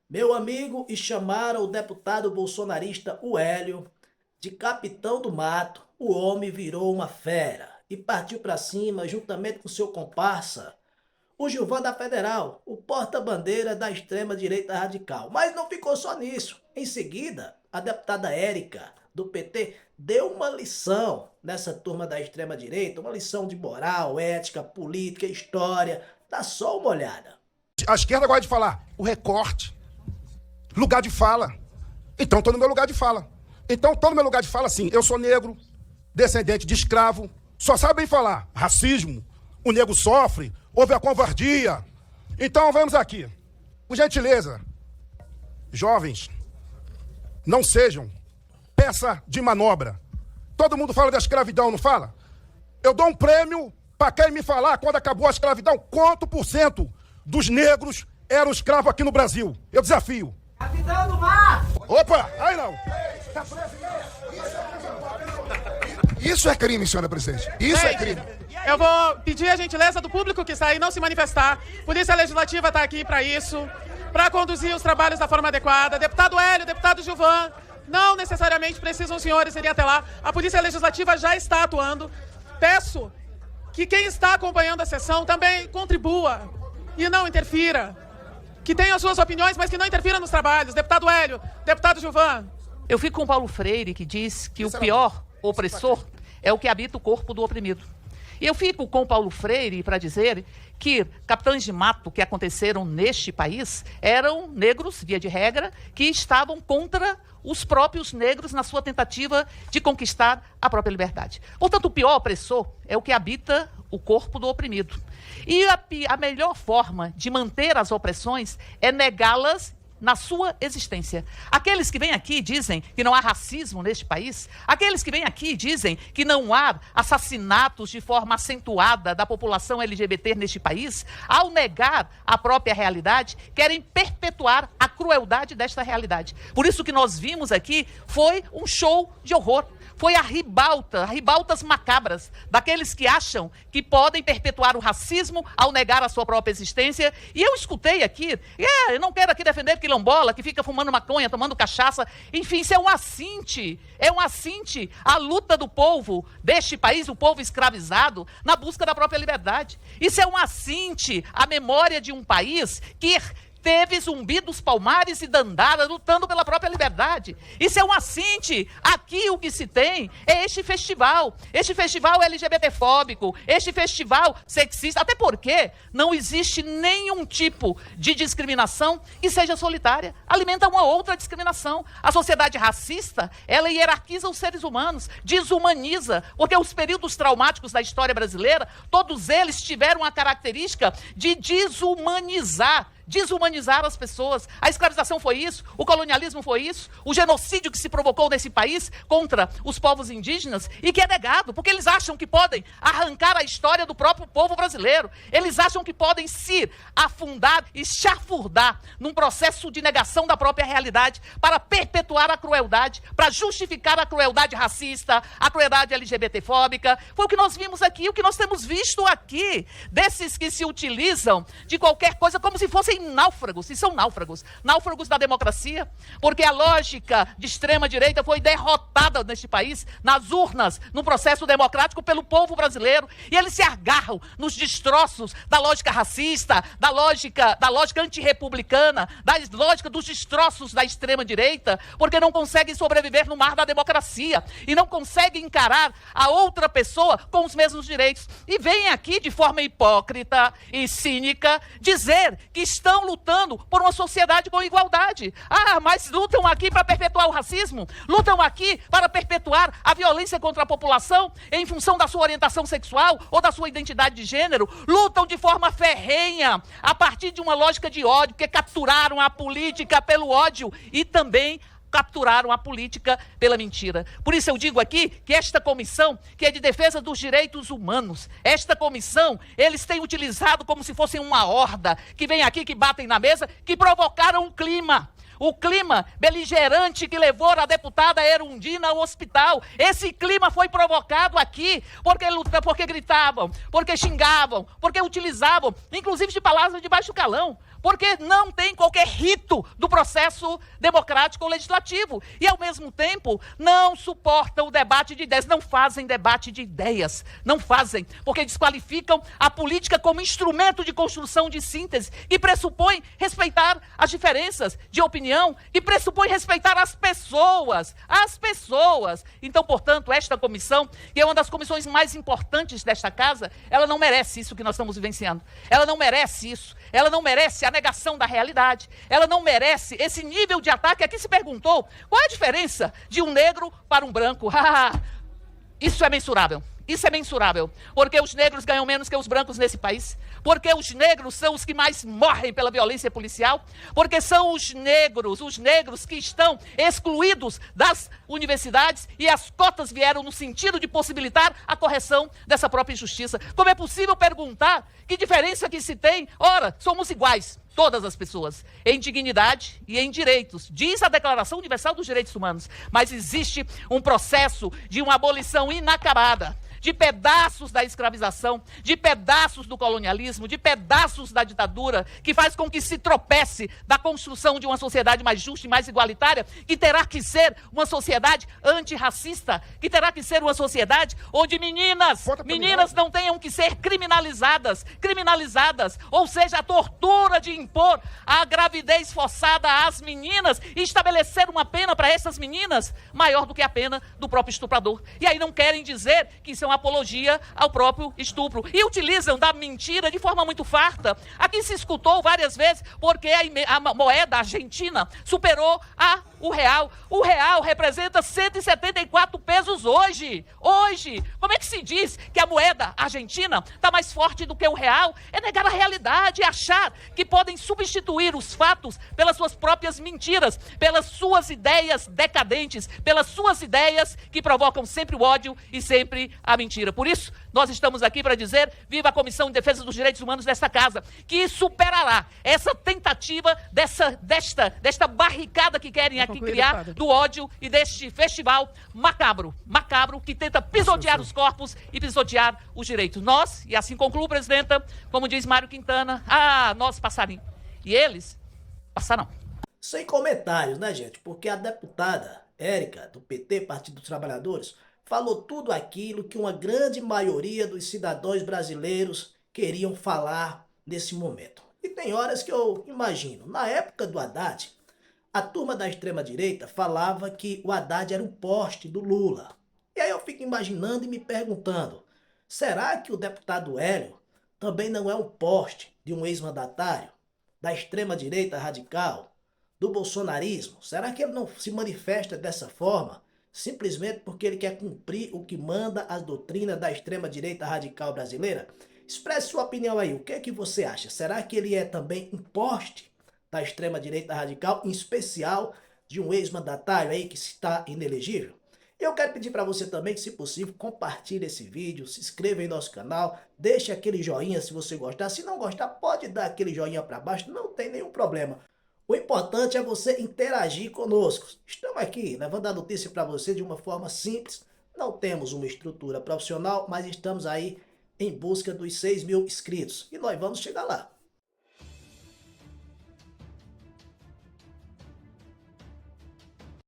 Meu amigo, e chamaram o deputado bolsonarista o Hélio de capitão do mato. O homem virou uma fera e partiu para cima juntamente com seu comparsa, o Gilvan da Federal, o porta-bandeira da extrema-direita radical. Mas não ficou só nisso. Em seguida, a deputada Érica, do PT, deu uma lição nessa turma da extrema-direita, uma lição de moral, ética, política, história. Dá só uma olhada. A esquerda gosta de falar o recorte, lugar de fala. Então estou no meu lugar de fala. Então estou no meu lugar de fala assim, eu sou negro, descendente de escravo, só sabem falar racismo, o negro sofre, houve a covardia. Então vamos aqui, por gentileza, jovens, não sejam peça de manobra. Todo mundo fala da escravidão, não fala? Eu dou um prêmio para quem me falar quando acabou a escravidão, quanto por cento dos negros eram escravos aqui no Brasil. Eu desafio. Capitão do mar! Opa, aí não. Isso é crime, senhora presidente. Isso é crime. Eu vou pedir a gentileza do público que está aí não se manifestar. Polícia Legislativa está aqui para isso, para conduzir os trabalhos da forma adequada. Deputado Hélio, deputado Gilvan, não necessariamente precisam os senhores irem até lá. A Polícia Legislativa já está atuando. Peço que quem está acompanhando a sessão também contribua e não interfira. Que tenha as suas opiniões, mas que não interfira nos trabalhos. Deputado Hélio, deputado Gilvan. Eu fico com o Paulo Freire, que diz que o pior opressor é o que habita o corpo do oprimido. E eu fico com o Paulo Freire para dizer que capitães de mato que aconteceram neste país eram negros, via de regra, que estavam contra os próprios negros na sua tentativa de conquistar a própria liberdade. Portanto, o pior opressor é o que habita o corpo do oprimido. E a melhor forma de manter as opressões é negá-las na sua existência. Aqueles que vêm aqui dizem que não há racismo neste país, aqueles que vêm aqui dizem que não há assassinatos de forma acentuada da população LGBT neste país, ao negar a própria realidade, querem perpetuar a crueldade desta realidade. Por isso que nós vimos aqui foi um show de horror. Foi a ribaltas macabras, daqueles que acham que podem perpetuar o racismo ao negar a sua própria existência. E eu escutei aqui, eu não quero aqui defender quilombola, que fica fumando maconha, tomando cachaça. Enfim, isso é um assinte à luta do povo deste país, o povo escravizado, na busca da própria liberdade. Isso é um assinte à memória de um país que teve Zumbi dos Palmares e Dandara lutando pela própria liberdade. Isso é um assinte. Aqui o que se tem é este festival LGBTfóbico, este festival sexista, até porque não existe nenhum tipo de discriminação que seja solitária. Alimenta uma outra discriminação. A sociedade racista, ela hierarquiza os seres humanos, desumaniza, porque os períodos traumáticos da história brasileira, todos eles tiveram a característica de desumanizar as pessoas. A escravização foi isso, o colonialismo foi isso, o genocídio que se provocou nesse país contra os povos indígenas e que é negado, porque eles acham que podem arrancar a história do próprio povo brasileiro. Eles acham que podem se afundar e chafurdar num processo de negação da própria realidade para perpetuar a crueldade, para justificar a crueldade racista, a crueldade LGBTfóbica. Foi o que nós vimos aqui, o que nós temos visto aqui, desses que se utilizam de qualquer coisa como se fossem náufragos, e são náufragos da democracia, porque a lógica de extrema-direita foi derrotada neste país, nas urnas, no processo democrático pelo povo brasileiro, e eles se agarram nos destroços da lógica racista, da lógica antirrepublicana, da lógica dos destroços da extrema-direita, porque não conseguem sobreviver no mar da democracia, e não conseguem encarar a outra pessoa com os mesmos direitos, e vêm aqui de forma hipócrita e cínica dizer que estão lutando por uma sociedade com igualdade. Mas lutam aqui para perpetuar o racismo? Lutam aqui para perpetuar a violência contra a população em função da sua orientação sexual ou da sua identidade de gênero? Lutam de forma ferrenha a partir de uma lógica de ódio, porque capturaram a política pelo ódio e também capturaram a política pela mentira. Por isso eu digo aqui que esta comissão, que é de defesa dos direitos humanos, esta comissão, eles têm utilizado como se fossem uma horda, que vem aqui, que batem na mesa, que provocaram o clima beligerante que levou a deputada Erundina ao hospital. Esse clima foi provocado aqui, porque gritavam, porque xingavam, porque utilizavam, inclusive de palavras de baixo calão, porque não tem qualquer rito do processo democrático ou legislativo. E, ao mesmo tempo, não suportam o debate de ideias, não fazem debate de ideias, não fazem, porque desqualificam a política como instrumento de construção de síntese, que pressupõe respeitar as diferenças de opinião, que pressupõe respeitar as pessoas. Então, portanto, esta comissão, que é uma das comissões mais importantes desta casa, ela não merece isso que nós estamos vivenciando. Ela não merece isso. Ela não merece a negação da realidade. Ela não merece esse nível de ataque. Aqui se perguntou qual é a diferença de um negro para um branco. Isso é mensurável. Isso é mensurável, porque os negros ganham menos que os brancos nesse país, porque os negros são os que mais morrem pela violência policial, porque são os negros que estão excluídos das universidades e as cotas vieram no sentido de possibilitar a correção dessa própria injustiça. Como é possível perguntar que diferença que se tem? Ora, somos iguais, todas as pessoas, em dignidade e em direitos. Diz a Declaração Universal dos Direitos Humanos, mas existe um processo de uma abolição inacabada, de pedaços da escravização, de pedaços do colonialismo, de pedaços da ditadura, que faz com que se tropece da construção de uma sociedade mais justa e mais igualitária, que terá que ser uma sociedade antirracista, que terá que ser uma sociedade onde meninas não tenham que ser criminalizadas, ou seja, a tortura de impor a gravidez forçada às meninas e estabelecer uma pena para essas meninas maior do que a pena do próprio estuprador. E aí não querem dizer que isso é uma apologia ao próprio estupro. E utilizam da mentira de forma muito farta. Aqui se escutou várias vezes porque a moeda argentina superou o real. O real representa 174 pesos hoje. Como é que se diz que a moeda argentina está mais forte do que o real? É negar a realidade, é achar que podem substituir os fatos pelas suas próprias mentiras, pelas suas ideias decadentes, pelas suas ideias que provocam sempre o ódio e sempre a mentira. Por isso, nós estamos aqui para dizer, viva a Comissão de Defesa dos Direitos Humanos desta casa, que superará essa tentativa desta barricada que querem aqui criar do ódio e deste festival macabro, que tenta pisotear os corpos e pisotear os direitos. Nós, e assim concluo, presidenta, como diz Mário Quintana, nós passaremos. E eles passarão. Sem comentários, né, gente? Porque a deputada Érica, do PT, Partido dos Trabalhadores, falou tudo aquilo que uma grande maioria dos cidadãos brasileiros queriam falar nesse momento. E tem horas que eu imagino, na época do Haddad, a turma da extrema-direita falava que o Haddad era um poste do Lula. E aí eu fico imaginando e me perguntando, será que o deputado Hélio também não é um poste de um ex-mandatário, da extrema-direita radical, do bolsonarismo? Será que ele não se manifesta dessa forma simplesmente porque ele quer cumprir o que manda as doutrinas da extrema-direita radical brasileira? Expresse sua opinião aí, o que é que você acha? Será que ele é também um poste da extrema-direita radical, em especial de um ex-mandatário aí que está inelegível? Eu quero pedir para você também que, se possível, compartilhe esse vídeo, se inscreva em nosso canal, deixe aquele joinha se você gostar. Se não gostar, pode dar aquele joinha para baixo, não tem nenhum problema. O importante é você interagir conosco. Estamos aqui levando a notícia para você de uma forma simples. Não temos uma estrutura profissional, mas estamos aí em busca dos 6.000 inscritos. E nós vamos chegar lá.